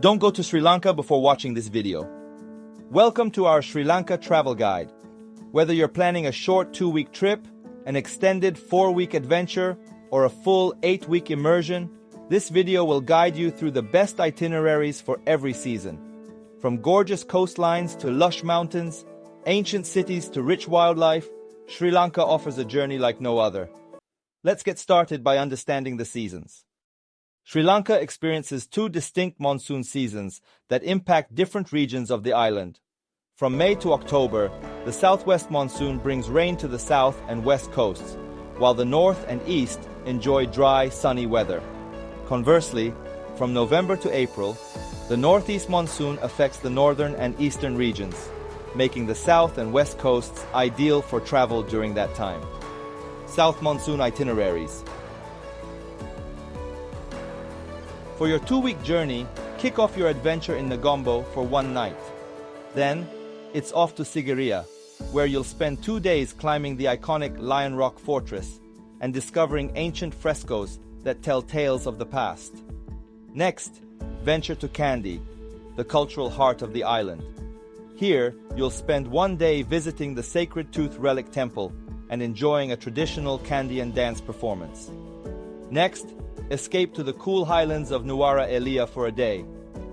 Don't go to Sri Lanka before watching this video. Welcome to our Sri Lanka travel guide. Whether you're planning a short 2-week trip, an extended 4-week adventure, or a full 8-week immersion, this video will guide you through the best itineraries for every season. From gorgeous coastlines to lush mountains, ancient cities to rich wildlife, Sri Lanka offers a journey like no other. Let's get started by understanding the seasons. Sri Lanka experiences 2 distinct monsoon seasons that impact different regions of the island. From May to October, the southwest monsoon brings rain to the south and west coasts, while the north and east enjoy dry, sunny weather. Conversely, from November to April, the northeast monsoon affects the northern and eastern regions, making the south and west coasts ideal for travel during that time. South Monsoon Itineraries. For your 2-week journey, kick off your adventure in Negombo for 1 night. Then, it's off to Sigiriya, where you'll spend 2 days climbing the iconic Lion Rock Fortress and discovering ancient frescoes that tell tales of the past. Next, venture to Kandy, the cultural heart of the island. Here, you'll spend 1 day visiting the Sacred Tooth Relic Temple and enjoying a traditional Kandyan dance performance. Next, escape to the cool highlands of Nuwara Eliya for a day,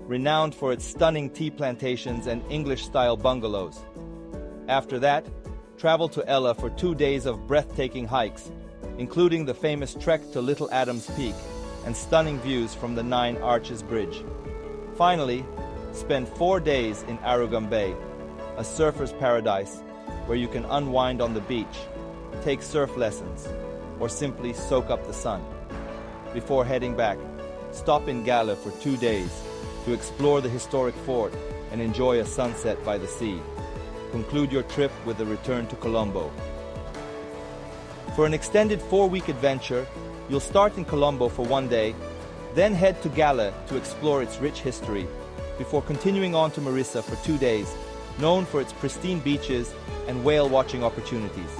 renowned for its stunning tea plantations and English-style bungalows. After that, travel to Ella for 2 days of breathtaking hikes, including the famous trek to Little Adams Peak and stunning views from the 9 Arches Bridge. Finally, spend 4 days in Arugam Bay, a surfer's paradise where you can unwind on the beach, take surf lessons, or simply soak up the sun. Before heading back, stop in Gala for 2 days to explore the historic fort and enjoy a sunset by the sea. Conclude your trip with a return to Colombo. For an extended 4-week adventure, you'll start in Colombo for 1 day, then head to Gala to explore its rich history, before continuing on to Marissa for 2 days, known for its pristine beaches and whale-watching opportunities.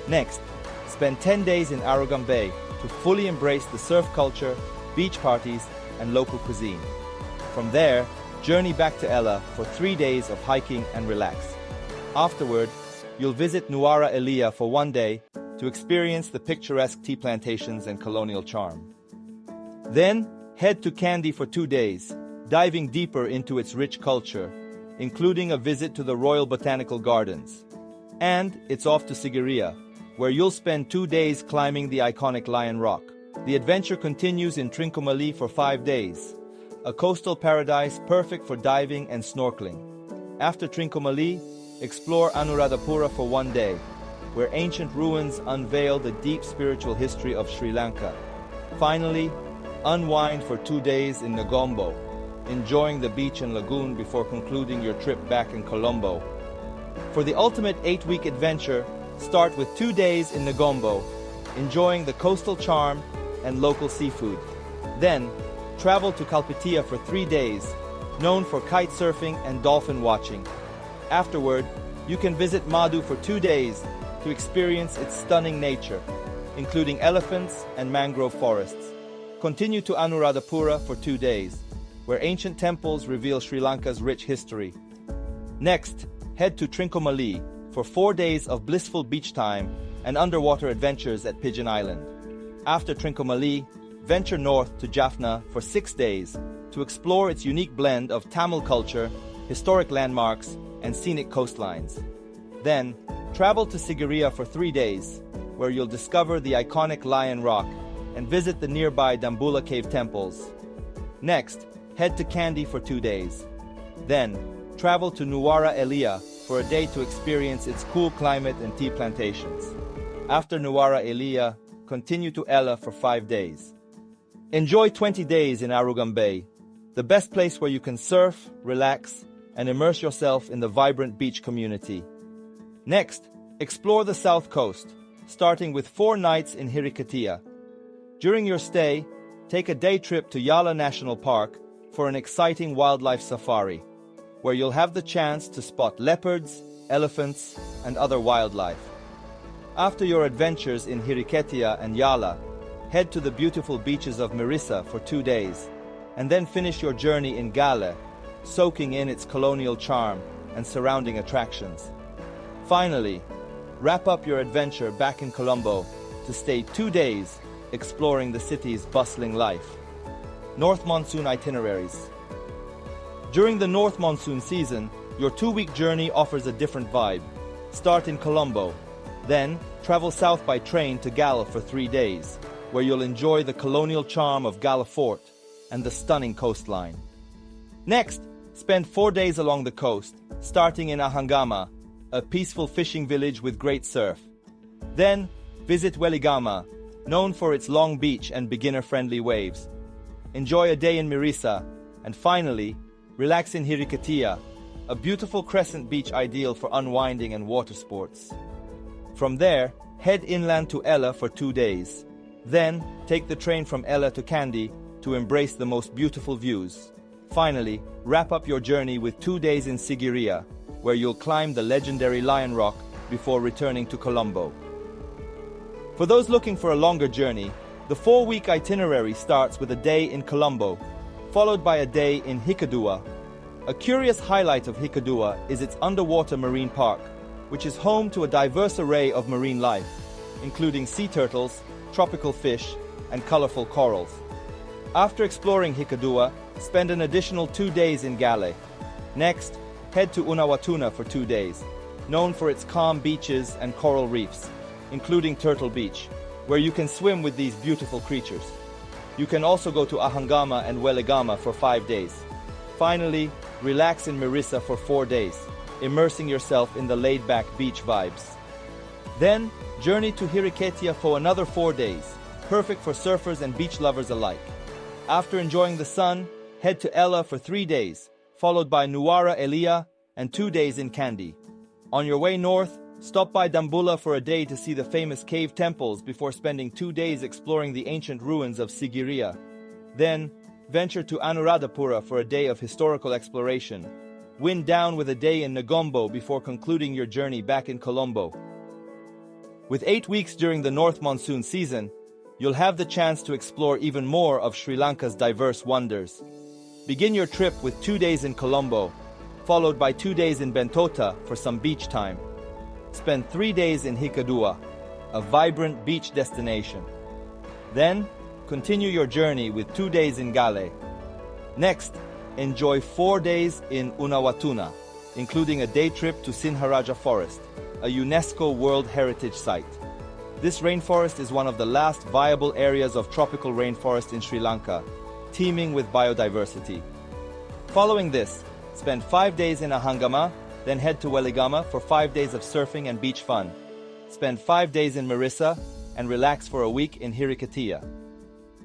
Next, spend 10 days in Arugam Bay to fully embrace the surf culture, beach parties, and local cuisine. From there, journey back to Ella for 3 days of hiking and relax. Afterward, you'll visit Nuwara Eliya for 1 day to experience the picturesque tea plantations and colonial charm. Then, head to Kandy for 2 days, diving deeper into its rich culture, including a visit to the Royal Botanical Gardens. And it's off to Sigiriya, where you'll spend 2 days climbing the iconic Lion Rock. The adventure continues in Trincomalee for 5 days, a coastal paradise perfect for diving and snorkeling. After Trincomalee, explore Anuradhapura for 1 day, where ancient ruins unveil the deep spiritual history of Sri Lanka. Finally, unwind for 2 days in Negombo, enjoying the beach and lagoon before concluding your trip back in Colombo. For the ultimate 8-week adventure, start with 2 days in Negombo, enjoying the coastal charm and local seafood. Then, travel to Kalpitiya for 3 days, known for kite surfing and dolphin watching. Afterward, you can visit Madhu for 2 days to experience its stunning nature, including elephants and mangrove forests. Continue to Anuradhapura for 2 days, where ancient temples reveal Sri Lanka's rich history. Next, head to Trincomalee for 4 days of blissful beach time and underwater adventures at Pigeon Island. After Trincomalee, venture north to Jaffna for 6 days to explore its unique blend of Tamil culture, historic landmarks, and scenic coastlines. Then, travel to Sigiriya for 3 days, where you'll discover the iconic Lion Rock and visit the nearby Dambula Cave temples. Next, head to Kandy for 2 days. Then, travel to Nuwara Eliya for a day to experience its cool climate and tea plantations. After Nuwara Eliya, continue to Ella for 5 days. Enjoy 20 days in Arugam Bay, the best place where you can surf, relax, and immerse yourself in the vibrant beach community. Next, explore the south coast, starting with 4 nights in Hirikatiya. During your stay, take a day trip to Yala National Park for an exciting wildlife safari, where you'll have the chance to spot leopards, elephants, and other wildlife. After your adventures in Hirikatiya and Yala, head to the beautiful beaches of Marissa for 2 days, and then finish your journey in Gale, soaking in its colonial charm and surrounding attractions. Finally, wrap up your adventure back in Colombo to stay 2 days exploring the city's bustling life. North Monsoon Itineraries. During the North Monsoon season, your 2-week journey offers a different vibe. Start in Colombo, then travel south by train to Gala for 3 days, where you'll enjoy the colonial charm of Gala Fort and the stunning coastline. Next, spend 4 days along the coast, starting in Ahangama, a peaceful fishing village with great surf. Then, visit Weligama, known for its long beach and beginner-friendly waves. Enjoy a day in Mirisa, and finally, relax in Hirikatia, a beautiful crescent beach ideal for unwinding and water sports. From there, head inland to Ella for 2 days. Then, take the train from Ella to Kandy to embrace the most beautiful views. Finally, wrap up your journey with 2 days in Sigiriya, where you'll climb the legendary Lion Rock before returning to Colombo. For those looking for a longer journey, the 4-week itinerary starts with a day in Colombo, followed by a day in Hikkaduwa. A curious highlight of Hikkaduwa is its underwater marine park, which is home to a diverse array of marine life, including sea turtles, tropical fish, and colorful corals. After exploring Hikkaduwa, spend an additional 2 days in Gale. Next, head to Unawatuna for 2 days, known for its calm beaches and coral reefs, including Turtle Beach, where you can swim with these beautiful creatures. You can also go to Ahangama and Weligama for 5 days. Finally, relax in Mirisa for 4 days, immersing yourself in the laid-back beach vibes. Then, journey to Hirikatia for another 4 days, perfect for surfers and beach lovers alike. After enjoying the sun, head to Ella for 3 days, followed by Nuwara Eliya and 2 days in Kandy. On your way north, stop by Dambulla for a day to see the famous cave temples before spending 2 days exploring the ancient ruins of Sigiriya. Then, venture to Anuradhapura for a day of historical exploration. Wind down with a day in Negombo before concluding your journey back in Colombo. With 8 weeks during the North Monsoon season, you'll have the chance to explore even more of Sri Lanka's diverse wonders. Begin your trip with 2 days in Colombo, followed by 2 days in Bentota for some beach time. Spend 3 days in Hikkaduwa, a vibrant beach destination. Then, continue your journey with 2 days in Gale. Next, enjoy 4 days in Unawatuna, including a day trip to Sinharaja Forest, a UNESCO World Heritage Site. This rainforest is one of the last viable areas of tropical rainforest in Sri Lanka, teeming with biodiversity. Following this, spend 5 days in Ahangama, then head to Weligama for 5 days of surfing and beach fun. Spend 5 days in Mirisa and relax for a week in Hirikatia.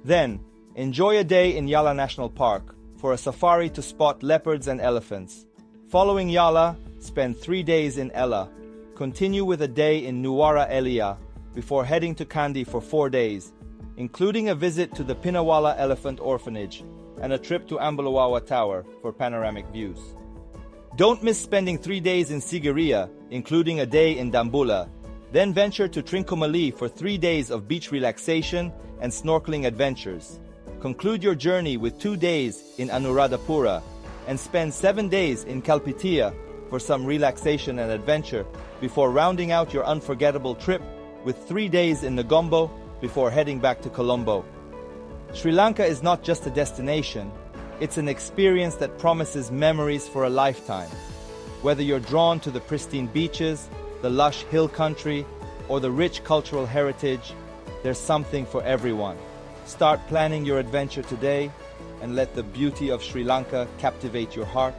Then, enjoy a day in Yala National Park for a safari to spot leopards and elephants. Following Yala, spend 3 days in Ella. Continue with a day in Nuwara Eliya before heading to Kandy for 4 days, including a visit to the Pinawala Elephant Orphanage and a trip to Ambalawawa Tower for panoramic views. Don't miss spending 3 days in Sigiriya, including a day in Dambulla. Then venture to Trincomalee for 3 days of beach relaxation and snorkeling adventures. Conclude your journey with 2 days in Anuradhapura and spend 7 days in Kalpitia for some relaxation and adventure before rounding out your unforgettable trip with 3 days in Negombo before heading back to Colombo. Sri Lanka is not just a destination, it's an experience that promises memories for a lifetime. Whether you're drawn to the pristine beaches, the lush hill country, or the rich cultural heritage, there's something for everyone. Start planning your adventure today and let the beauty of Sri Lanka captivate your heart.